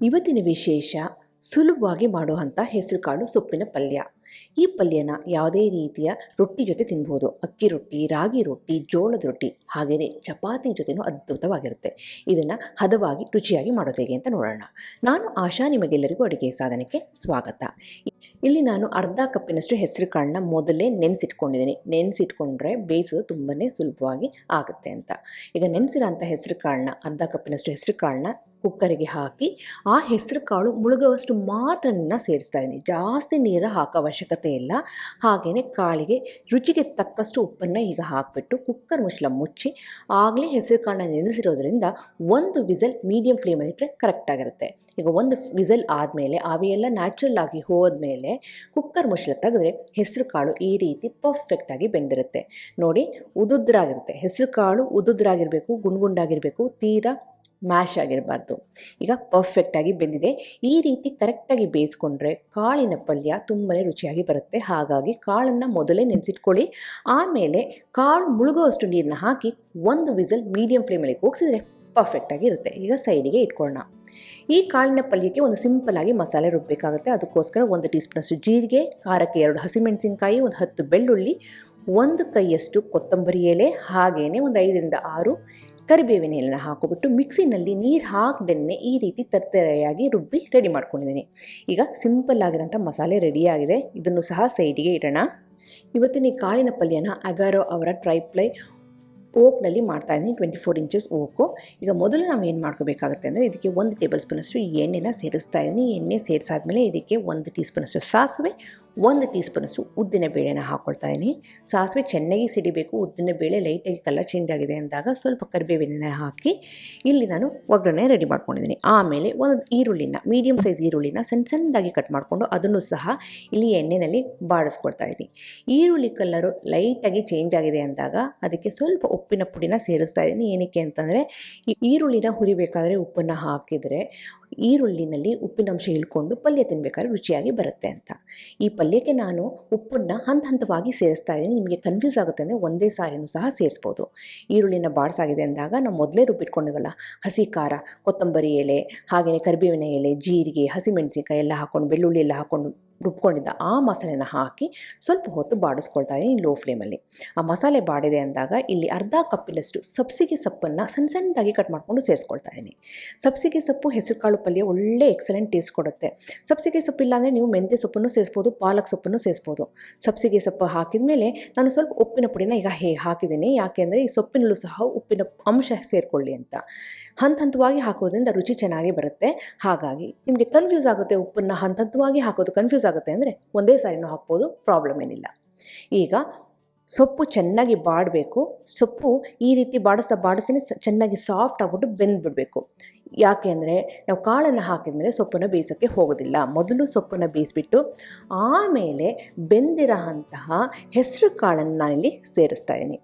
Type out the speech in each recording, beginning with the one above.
ಇವತ್ತಿನ ವಿಶೇಷ ಸುಲಭವಾಗಿ ಮಾಡುವಂಥ ಹೆಸರುಕಾಳು ಸೊಪ್ಪಿನ ಪಲ್ಯ. ಈ ಪಲ್ಯನ ಯಾವುದೇ ರೀತಿಯ ರೊಟ್ಟಿ ಜೊತೆ ತಿನ್ಬೋದು. ಅಕ್ಕಿ ರೊಟ್ಟಿ, ರಾಗಿ ರೊಟ್ಟಿ, ಜೋಳದ ರೊಟ್ಟಿ, ಹಾಗೆಯೇ ಚಪಾತಿ ಜೊತೆನೂ ಅದ್ಭುತವಾಗಿರುತ್ತೆ. ಇದನ್ನು ಹದವಾಗಿ ರುಚಿಯಾಗಿ ಮಾಡೋದು ಹೇಗೆ ಅಂತ ನೋಡೋಣ. ನಾನು ಆಶಾ, ನಿಮಗೆಲ್ಲರಿಗೂ ಅಡುಗೆ ಸಾಧನಕ್ಕೆ ಸ್ವಾಗತ. ಇಲ್ಲಿ ನಾನು ಅರ್ಧ ಕಪ್ಪಿನಷ್ಟು ಹೆಸರು ಕಾಳನ್ನ ಮೊದಲೇ ನೆನೆಸಿಟ್ಕೊಂಡಿದ್ದೀನಿ. ನೆನೆಸಿಟ್ಕೊಂಡ್ರೆ ಬೇಯಿಸೋದು ತುಂಬಾ ಸುಲಭವಾಗಿ ಆಗುತ್ತೆ ಅಂತ. ಈಗ ನೆನೆಸಿರೋಂಥ ಹೆಸರು ಕಾಳನ್ನ, ಅರ್ಧ ಕಪ್ಪಿನಷ್ಟು ಹೆಸರು ಕಾಳನ್ನ ಕುಕ್ಕರಿಗೆ ಹಾಕಿ ಆ ಹೆಸರು ಕಾಳು ಮುಳುಗುವಷ್ಟು ಮಾತ್ರ ನೀರನ್ನ ಸೇರಿಸ್ತಾ ಇದ್ದೀನಿ. ಜಾಸ್ತಿ ನೀರು ಹಾಕೋ ಅವಶ್ಯಕತೆ ಇಲ್ಲ. ಹಾಗೆಯೇ ಕಾಳಿಗೆ ರುಚಿಗೆ ತಕ್ಕಷ್ಟು ಉಪ್ಪನ್ನು ಈಗ ಹಾಕಿಬಿಟ್ಟು ಕುಕ್ಕರ್ ಮುಚ್ಚಳ ಮುಚ್ಚಿ, ಆಗಲೇ ಹೆಸರು ಕಾಳನ್ನ ನೆನೆಸಿರೋದ್ರಿಂದ ಒಂದು ವಿಸಲ್ ಮೀಡಿಯಮ್ ಫ್ಲೇಮಲ್ಲಿ ಇಟ್ಟರೆ ಕರೆಕ್ಟಾಗಿರುತ್ತೆ. ಈಗ ಒಂದು ವಿಸಲ್ ಆದಮೇಲೆ ಆವಿಯೆಲ್ಲ ನ್ಯಾಚುರಲ್ ಆಗಿ ಹೋದ್ಮೇಲೆ ಕುಕ್ಕರ್ ಮುಚ್ಚಳ ತೆಗೆದ್ರೆ ಹೆಸರು ಕಾಳು ಈ ರೀತಿ ಪರ್ಫೆಕ್ಟಾಗಿ ಬೆಂದಿರುತ್ತೆ. ನೋಡಿ, ಉದುದ್ರಾಗಿರುತ್ತೆ. ಹೆಸರು ಕಾಳು ಉದುದ್ರಾಗಿರಬೇಕು, ಗುಂಡಾಗಿರಬೇಕು, ತೀರಾ ಮ್ಯಾಶ್ ಆಗಿರಬಾರ್ದು. ಈಗ ಪರ್ಫೆಕ್ಟಾಗಿ ಬೆಂದಿದೆ. ಈ ರೀತಿ ಕರೆಕ್ಟಾಗಿ ಬೇಯಿಸ್ಕೊಂಡ್ರೆ ಕಾಳಿನ ಪಲ್ಯ ತುಂಬಾ ರುಚಿಯಾಗಿ ಬರುತ್ತೆ. ಹಾಗಾಗಿ ಕಾಳನ್ನು ಮೊದಲೇ ನೆನೆಸಿಟ್ಕೊಳ್ಳಿ. ಆಮೇಲೆ ಕಾಳು ಮುಳುಗುವಷ್ಟು ನೀರನ್ನ ಹಾಕಿ ಒಂದು ವಿಸಲ್ ಮೀಡಿಯಮ್ ಫ್ಲೇಮಲ್ಲಿ ಕೂಗಿಸಿದ್ರೆ ಪರ್ಫೆಕ್ಟಾಗಿ ಇರುತ್ತೆ. ಈಗ ಸೈಡಿಗೆ ಇಟ್ಕೊಳ್ಳೋಣ. ಈ ಕಾಳಿನ ಪಲ್ಯಕ್ಕೆ ಒಂದು ಸಿಂಪಲ್ಲಾಗಿ ಮಸಾಲೆ ರುಬ್ಬಬೇಕಾಗುತ್ತೆ. ಅದಕ್ಕೋಸ್ಕರ 1 ಟೀ ಸ್ಪೂನಷ್ಟು ಜೀರಿಗೆ, ಖಾರಕ್ಕೆ 2 ಹಸಿಮೆಣಸಿನ್ಕಾಯಿ, ಒಂದು 10 ಬೆಳ್ಳುಳ್ಳಿ, 1 ಕೈಯಷ್ಟು ಕೊತ್ತಂಬರಿ ಎಲೆ, ಹಾಗೆಯೇ ಒಂದು 5 ರಿಂದ 6 ಕರಿಬೇವಿನ ಎಲೆನ ಹಾಕಿಬಿಟ್ಟು ಮಿಕ್ಸಿನಲ್ಲಿ ನೀರು ಹಾಕದೇ ಈ ರೀತಿ ತರ್ತರೆಯಾಗಿ ರುಬ್ಬಿ ರೆಡಿ ಮಾಡ್ಕೊಂಡಿದ್ದೀನಿ. ಈಗ ಸಿಂಪಲ್ ಆಗಿರೋಂಥ ಮಸಾಲೆ ರೆಡಿಯಾಗಿದೆ. ಇದನ್ನು ಸಹ ಸೈಡಿಗೆ ಇಡೋಣ. ಇವತ್ತಿನ ಈ ಕಾಳಿನ ಪಲ್ಯನ ಅಗಾರೋ ಅವರ ಟ್ರೈಪ್ಲೈ ಓಕ್ನಲ್ಲಿ ಮಾಡ್ತಾಯಿದ್ದೀನಿ. 24 ಇಂಚಸ್ ಓಕು. ಈಗ ಮೊದಲು ನಾವು ಏನು ಮಾಡ್ಕೋಬೇಕಾಗುತ್ತೆ ಅಂದರೆ, ಇದಕ್ಕೆ 1 ಟೇಬಲ್ ಸ್ಪೂನಷ್ಟು ಎಣ್ಣೆನ ಸೇರಿಸ್ತಾ ಇದ್ದೀನಿ. ಎಣ್ಣೆ ಸೇರಿಸಾದ್ಮೇಲೆ ಇದಕ್ಕೆ 1 ಟೀ ಸ್ಪೂನಷ್ಟು ಸಾಸಿವೆ, 1 ಟೀ ಸ್ಪೂನಷ್ಟು ಉದ್ದಿನ ಬೇಳೆನ ಹಾಕ್ಕೊಳ್ತಾ ಇದ್ದೀನಿ. ಸಾಸಿವೆ ಚೆನ್ನಾಗಿ ಸಿಡಿಬೇಕು. ಉದ್ದಿನ ಬೇಳೆ ಲೈಟಾಗಿ ಕಲರ್ ಚೇಂಜ್ ಆಗಿದೆ ಅಂದಾಗ ಸ್ವಲ್ಪ ಕರಿಬೇವಿನ ಹಾಕಿ ಇಲ್ಲಿ ನಾನು ಒಗ್ಗರಣೆ ರೆಡಿ ಮಾಡ್ಕೊಂಡಿದ್ದೀನಿ. ಆಮೇಲೆ ಒಂದು ಈರುಳ್ಳಿನ, ಮೀಡಿಯಮ್ ಸೈಜ್ ಈರುಳ್ಳಿನ ಸಣ್ಣದಾಗಿ ಕಟ್ ಮಾಡಿಕೊಂಡು ಅದನ್ನು ಸಹ ಇಲ್ಲಿ ಎಣ್ಣೆಯಲ್ಲಿ ಬಾಡಿಸ್ಕೊಳ್ತಾ ಇದ್ದೀನಿ. ಈರುಳ್ಳಿ ಕಲರು ಲೈಟಾಗಿ ಚೇಂಜ್ ಆಗಿದೆ ಅಂದಾಗ ಅದಕ್ಕೆ ಸ್ವಲ್ಪ ಉಪ್ಪಿನ ಪುಡಿನ ಸೇರಿಸ್ತಾ ಇದ್ದೀನಿ. ಏನಕ್ಕೆ ಅಂತಂದರೆ, ಈ ಈರುಳ್ಳಿನ ಹುರಿಬೇಕಾದ್ರೆ ಉಪ್ಪನ್ನು ಹಾಕಿದರೆ ಈರುಳ್ಳಿನಲ್ಲಿ ಉಪ್ಪಿನಂಶ ಇಳ್ಕೊಂಡು ಪಲ್ಯ ತಿನ್ನಬೇಕಾದ್ರೆ ರುಚಿಯಾಗಿ ಬರುತ್ತೆ ಅಂತ. ಈ ಪಲ್ಯಕ್ಕೆ ನಾನು ಉಪ್ಪನ್ನು ಹಂತವಾಗಿ ಸೇರಿಸ್ತಾ ಇದ್ದೀನಿ. ನಿಮಗೆ ಕನ್ಫ್ಯೂಸ್ ಆಗುತ್ತೆ ಅಂದರೆ ಒಂದೇ ಸಾರಿನೂ ಸಹ ಸೇರಿಸ್ಬೋದು. ಈರುಳ್ಳಿನ ಬಾಡಿಸಾಗಿದೆ ಅಂದಾಗ ನಾವು ಮೊದಲೇ ರುಬ್ಬಿಟ್ಕೊಂಡಿವಲ್ಲ, ಹಸಿ ಖಾರ, ಕೊತ್ತಂಬರಿ ಎಲೆ, ಹಾಗೆಯೇ ಕರಿಬೇವಿನ ಎಲೆ, ಜೀರಿಗೆ, ಹಸಿಮೆಣಸಿನ್ಕಾಯಿ ಎಲ್ಲ ಹಾಕ್ಕೊಂಡು, ಬೆಳ್ಳುಳ್ಳಿ ಎಲ್ಲ ಹಾಕ್ಕೊಂಡು ರುಬ್ಕೊಂಡಿದ್ದ ಆ ಮಸಾಲೆನ ಹಾಕಿ ಸ್ವಲ್ಪ ಹೊತ್ತು ಬಾಡಿಸ್ಕೊಳ್ತಾ ಇದ್ದೀನಿ ಲೋ ಫ್ಲೇಮಲ್ಲಿ. ಆ ಮಸಾಲೆ ಬಾಡಿದೆ ಅಂದಾಗ ಇಲ್ಲಿ ಅರ್ಧ ಕಪ್ಪಿನಷ್ಟು ಸಬ್ಸಿಗೆ ಸೊಪ್ಪನ್ನು ಸಣ್ಣದಾಗಿ ಕಟ್ ಮಾಡಿಕೊಂಡು ಸೇರಿಸ್ಕೊಳ್ತಾ ಇದ್ದೀನಿ. ಸಬ್ಸಿಗೆ ಸೊಪ್ಪು ಹೆಸರುಕಾಳು ಪಲ್ಯ ಒಳ್ಳೆ ಎಕ್ಸಲೆಂಟ್ ಟೇಸ್ಟ್ ಕೊಡುತ್ತೆ. ಸಬ್ಸಿಗೆ ಸೊಪ್ಪಿಲ್ಲ ಅಂದರೆ ನೀವು ಮೆಂತ್ಯ ಸೊಪ್ಪನ್ನು ಸೇರಿಸ್ಬೋದು, ಪಾಲಕ್ ಸೊಪ್ಪನ್ನು ಸೇರಿಸ್ಬೋದು. ಸಬ್ಸಿಗೆ ಸೊಪ್ಪು ಹಾಕಿದ ಮೇಲೆ ನಾನು ಸ್ವಲ್ಪ ಉಪ್ಪಿನ ಪುಡಿನ ಈಗ ಹಾಕಿದ್ದೀನಿ. ಯಾಕೆಂದರೆ ಈ ಸೊಪ್ಪಿನಲ್ಲೂ ಸಹ ಉಪ್ಪಿನ ಅಂಶ ಸೇರಿಕೊಳ್ಳಿ ಅಂತ. ಹಂತವಾಗಿ ಹಾಕೋದ್ರಿಂದ ರುಚಿ ಚೆನ್ನಾಗಿ ಬರುತ್ತೆ. ಹಾಗಾಗಿ ನಿಮಗೆ ಕನ್ಫ್ಯೂಸ್ ಆಗುತ್ತೆ, ಉಪ್ಪನ್ನು ಹಂತವಾಗಿ ಹಾಕೋದು ಕನ್ಫ್ಯೂಸ್ ಆಗುತ್ತೆ ಅಂದರೆ ಒಂದೇ ಸಾರಿನೂ ಹಾಕ್ಬೋದು, ಪ್ರಾಬ್ಲಮ್ ಏನಿಲ್ಲ. ಈಗ ಸೊಪ್ಪು ಚೆನ್ನಾಗಿ ಬಾಡಬೇಕು. ಸೊಪ್ಪು ಈ ರೀತಿ ಬಾಡಿಸಿನೇ ಚೆನ್ನಾಗಿ ಸಾಫ್ಟ್ ಆಗಿಬಿಟ್ಟು ಬೆಂದುಬಿಡಬೇಕು. ಯಾಕೆ ಅಂದರೆ ನಾವು ಕಾಳನ್ನು ಹಾಕಿದ ಮೇಲೆ ಸೊಪ್ಪನ್ನು ಬೇಯಿಸೋಕ್ಕೆ ಹೋಗೋದಿಲ್ಲ. ಮೊದಲು ಸೊಪ್ಪನ್ನು ಬೇಯಿಸ್ಬಿಟ್ಟು ಆಮೇಲೆ ಬೆಂದಿರೋ ಅಂತಹ ಹೆಸರು ಕಾಳನ್ನು ನಾನಿಲ್ಲಿ ಸೇರಿಸ್ತಾ ಇದ್ದೀನಿ.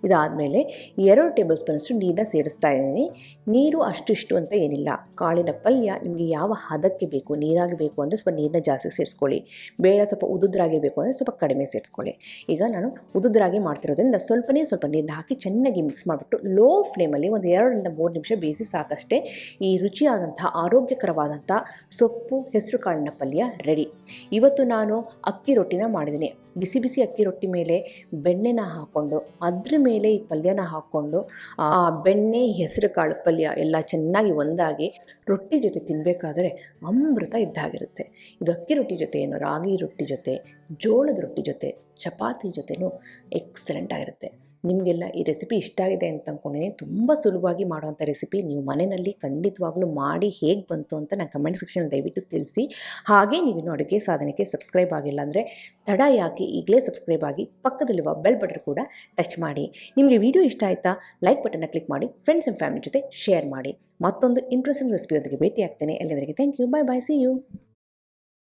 ಇದಾದಮೇಲೆ 2 ಟೇಬಲ್ ಸ್ಪೂನಷ್ಟು ನೀರನ್ನ ಸೇರಿಸ್ತಾ ಇದ್ದೀನಿ. ನೀರು ಅಷ್ಟು ಅಂತ ಏನಿಲ್ಲ. ಕಾಳಿನ ಪಲ್ಯ ನಿಮಗೆ ಯಾವ ಹದಕ್ಕೆ ಬೇಕು, ನೀರಾಗಿ ಬೇಕು ಅಂದರೆ ಸ್ವಲ್ಪ ನೀರನ್ನ ಜಾಸ್ತಿ ಸೇರಿಸ್ಕೊಳ್ಳಿ. ಬೇಳೆ ಸ್ವಲ್ಪ ಉದುದ್ರಾಗಿರಬೇಕು ಅಂದರೆ ಸ್ವಲ್ಪ ಕಡಿಮೆ ಸೇರಿಸ್ಕೊಳ್ಳಿ. ಈಗ ನಾನು ಉದುದ್ರಾಗಿ ಮಾಡ್ತಿರೋದ್ರಿಂದ ಸ್ವಲ್ಪ ನೀರನ್ನ ಹಾಕಿ ಚೆನ್ನಾಗಿ ಮಿಕ್ಸ್ ಮಾಡಿಬಿಟ್ಟು ಲೋ ಫ್ಲೇಮಲ್ಲಿ ಒಂದು 2 ರಿಂದ 3 ನಿಮಿಷ ಬೇಯಿಸಿ ಸಾಕಷ್ಟೇ. ಈ ರುಚಿಯಾದಂಥ ಆರೋಗ್ಯಕರವಾದಂಥ ಸೊಪ್ಪು ಹೆಸರು ಕಾಳಿನ ಪಲ್ಯ ರೆಡಿ. ಇವತ್ತು ನಾನು ಅಕ್ಕಿ ರೊಟ್ಟಿನ ಮಾಡಿದ್ದೀನಿ. ಬಿಸಿ ಬಿಸಿ ಅಕ್ಕಿ ರೊಟ್ಟಿ ಮೇಲೆ ಬೆಣ್ಣೆನ ಹಾಕ್ಕೊಂಡು ಅದ್ರ ಮೇಲೆ ಈ ಪಲ್ಯನ ಹಾಕ್ಕೊಂಡು ಆ ಬೆಣ್ಣೆ ಹೆಸರು ಕಾಳು ಪಲ್ಯ ಎಲ್ಲ ಚೆನ್ನಾಗಿ ಒಂದಾಗಿ ರೊಟ್ಟಿ ಜೊತೆ ತಿನ್ನಬೇಕಾದ್ರೆ ಅಮೃತ ಇದ್ದಾಗಿರುತ್ತೆ. ಇದು ಅಕ್ಕಿ ರೊಟ್ಟಿ ಜೊತೆ ಏನು, ರಾಗಿ ರೊಟ್ಟಿ ಜೊತೆ, ಜೋಳದ ರೊಟ್ಟಿ ಜೊತೆ, ಚಪಾತಿ ಜೊತೆನೂ ಎಕ್ಸಲೆಂಟ್ ಆಗಿರುತ್ತೆ. ನಿಮಗೆಲ್ಲ ಈ ರೆಸಿಪಿ ಇಷ್ಟ ಆಗಿದೆ ಅಂತ ಅಂದ್ಕೊಂಡಿದ್ದೀನಿ. ತುಂಬ ಸುಲಭವಾಗಿ ಮಾಡುವಂಥ ರೆಸಿಪಿ. ನೀವು ಮನೆಯಲ್ಲಿ ಖಂಡಿತವಾಗ್ಲೂ ಮಾಡಿ ಹೇಗೆ ಬಂತು ಅಂತ ನಾನು ಕಮೆಂಟ್ ಸೆಕ್ಷನಲ್ಲಿ ದಯವಿಟ್ಟು ತಿಳಿಸಿ. ಹಾಗೆ ನೀವಿನ್ನು ಅಡುಗೆ ಸಾಧನಕ್ಕೆ ಸಬ್ಸ್ಕ್ರೈಬ್ ಆಗಿಲ್ಲ ಅಂದರೆ ತಡ ಯಾಕೆ, ಈಗಲೇ ಸಬ್ಸ್ಕ್ರೈಬ್ ಆಗಿ ಪಕ್ಕದಲ್ಲಿರುವ ಬೆಲ್ ಬಟನ್ ಕೂಡ ಟಚ್ ಮಾಡಿ. ನಿಮಗೆ ವಿಡಿಯೋ ಇಷ್ಟ ಆಯಿತಾ, ಲೈಕ್ ಬಟನ್ನ ಕ್ಲಿಕ್ ಮಾಡಿ, ಫ್ರೆಂಡ್ಸ್ ಆ್ಯಂಡ್ ಫ್ಯಾಮಿಲಿ ಜೊತೆ ಶೇರ್ ಮಾಡಿ. ಮತ್ತೊಂದು ಇಂಟ್ರೆಸ್ಟಿಂಗ್ ರೆಸಿಪಿಯೊಂದಿಗೆ ಭೇಟಿ ಆಗ್ತೇನೆ. ಎಲ್ಲವರಿಗೆ thank you. Bye bye. See you.